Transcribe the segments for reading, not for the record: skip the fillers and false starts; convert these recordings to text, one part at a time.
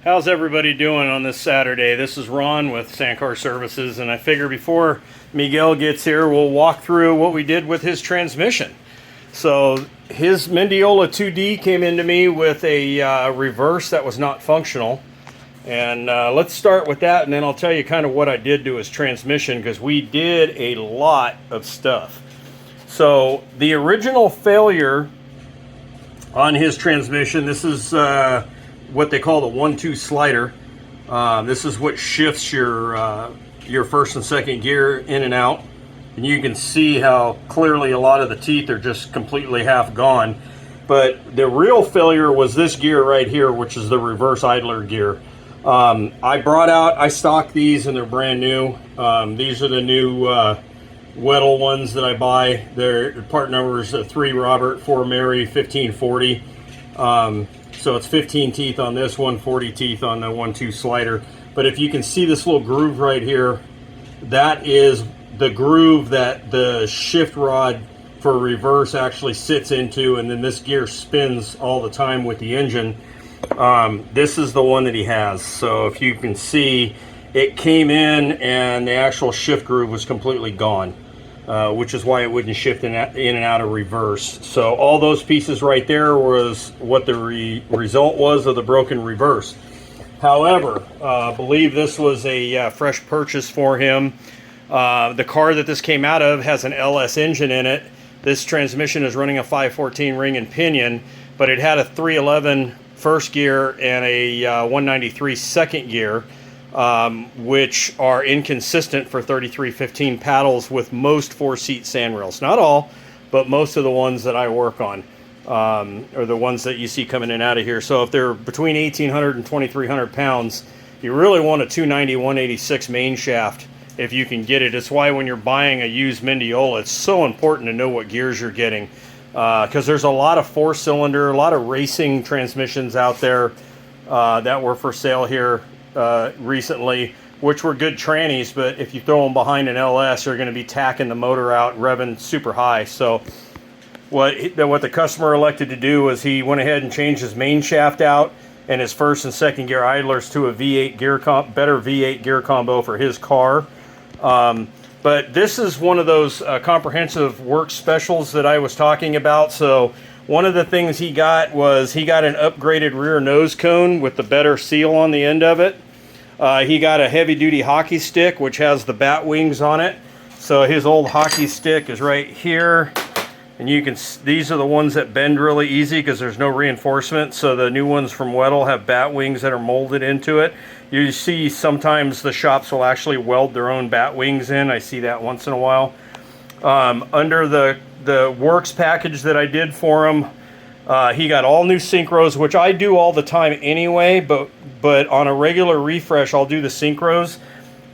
How's everybody doing on this Saturday? This is Ron with Sandcar Services, and I figure before Miguel gets here, we'll walk through what we did with his transmission. So his Mendeola 2D came into me with a reverse that was not functional. And let's start with that, and then I'll tell you kind of what I did to his transmission, because we did a lot of stuff. So the original failure on his transmission, this is what they call the 1-2 slider. This is what shifts your first and second gear in and out. And you can see how clearly a lot of the teeth are just completely half gone. But the real failure was this gear right here, which is the reverse idler gear. I stock these and they're brand new. These are the new Weddle ones that I buy. Their part number is 3 Robert, 4 Mary, 1540. So it's 15 teeth on this one, 40 teeth on the 1-2 slider. But if you can see this little groove right here, that is the groove that the shift rod for reverse actually sits into, and then this gear spins all the time with the engine. This is the one that he has. So if you can see, it came in and the actual shift groove was completely gone, which is why it wouldn't shift in and out of reverse. So all those pieces right there was what the result was of the broken reverse. However, I believe this was a fresh purchase for him. The car that this came out of has an LS engine in it. This transmission is running a 514 ring and pinion, but it had a 311 first gear and a 193 second gear, which are inconsistent for 3315 paddles with most 4-seat sandrails. Not all, but most of the ones that I work on are the ones that you see coming in and out of here. So if they're between 1,800 and 2,300 pounds, you really want a 290 186 main shaft if you can get it. It's why when you're buying a used Mendeola, it's so important to know what gears you're getting, because there's a lot of 4-cylinder, a lot of racing transmissions out there that were for sale here recently, which were good trannies, but if you throw them behind an LS, you're going to be tacking the motor out, revving super high. So what the customer elected to do was he went ahead and changed his main shaft out and his first and second gear idlers to a V8 better V8 gear combo for his car. But this is one of those comprehensive work specials that I was talking about. So one of the things he got was he got an upgraded rear nose cone with the better seal on the end of it. He got a heavy duty hockey stick, which has the bat wings on it. So his old hockey stick is right here. And you can, these are the ones that bend really easy because there's no reinforcement. So the new ones from Weddle have bat wings that are molded into it. You see sometimes the shops will actually weld their own bat wings in. I see that once in a while. Under the works package that I did for him, he got all new synchros, which I do all the time anyway, but on a regular refresh I'll do the synchros,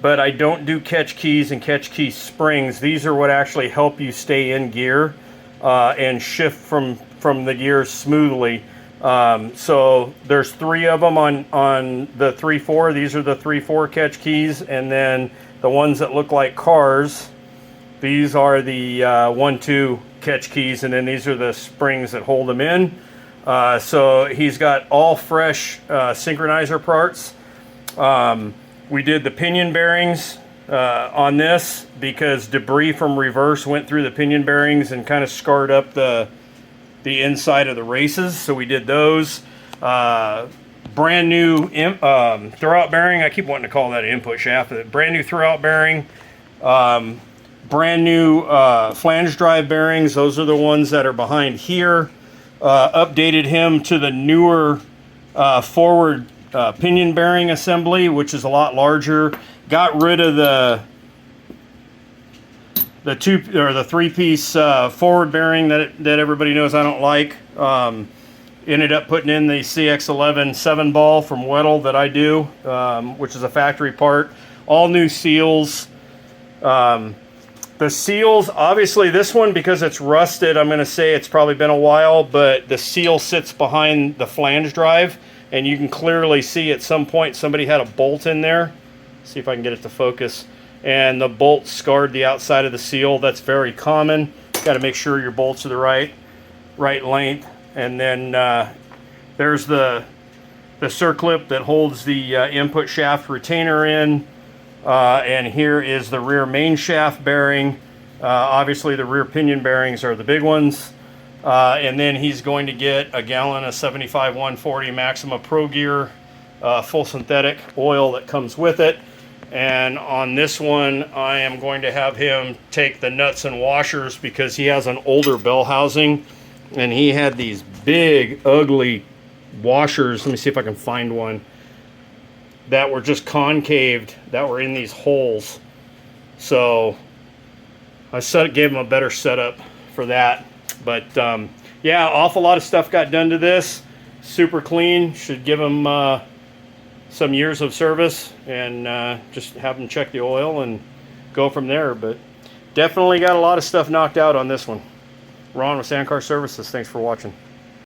but I don't do catch keys and catch key springs. These are what actually help you stay in gear and shift from the gears smoothly. So there's 3 of them on the 3-4. These are the 3-4 catch keys, and then the ones that look like cars, these are the 1-2 catch keys, and then these are the springs that hold them in. So he's got all fresh synchronizer parts. We did the pinion bearings on this because debris from reverse went through the pinion bearings and kind of scarred up the inside of the races, so we did those. Brand new throwout bearing. I keep wanting to call that an input shaft, but brand new throwout bearing. Brand new flange drive bearings. Those are the ones that are behind here. Updated him to the newer forward pinion bearing assembly, which is a lot larger. Got rid of the 3-piece forward bearing that everybody knows I don't like. Ended up putting in the CX11 7-ball from Weddle that I do, which is a factory part. All new seals. The seals, obviously this one, because it's rusted, I'm going to say it's probably been a while, but the seal sits behind the flange drive, and you can clearly see at some point somebody had a bolt in there. See if I can get it to focus. And the bolt scarred the outside of the seal. That's very common. Got to make sure your bolts are the right length. And then there's the the circlip that holds the input shaft retainer in. And here is the rear main shaft bearing. Obviously the rear pinion bearings are the big ones. And then he's going to get a gallon of 75-140 Maxima Pro Gear full synthetic oil that comes with it. And on this one, I am going to have him take the nuts and washers because he has an older bell housing and he had these big, ugly washers. Let me see if I can find one that were just concaved, that were in these holes. So I gave him a better setup for that. But yeah, awful lot of stuff got done to this. Super clean. Should give him some years of service, and just have him check the oil and go from there. But definitely got a lot of stuff knocked out on this one. Ron with Sandcar Services. Thanks for watching.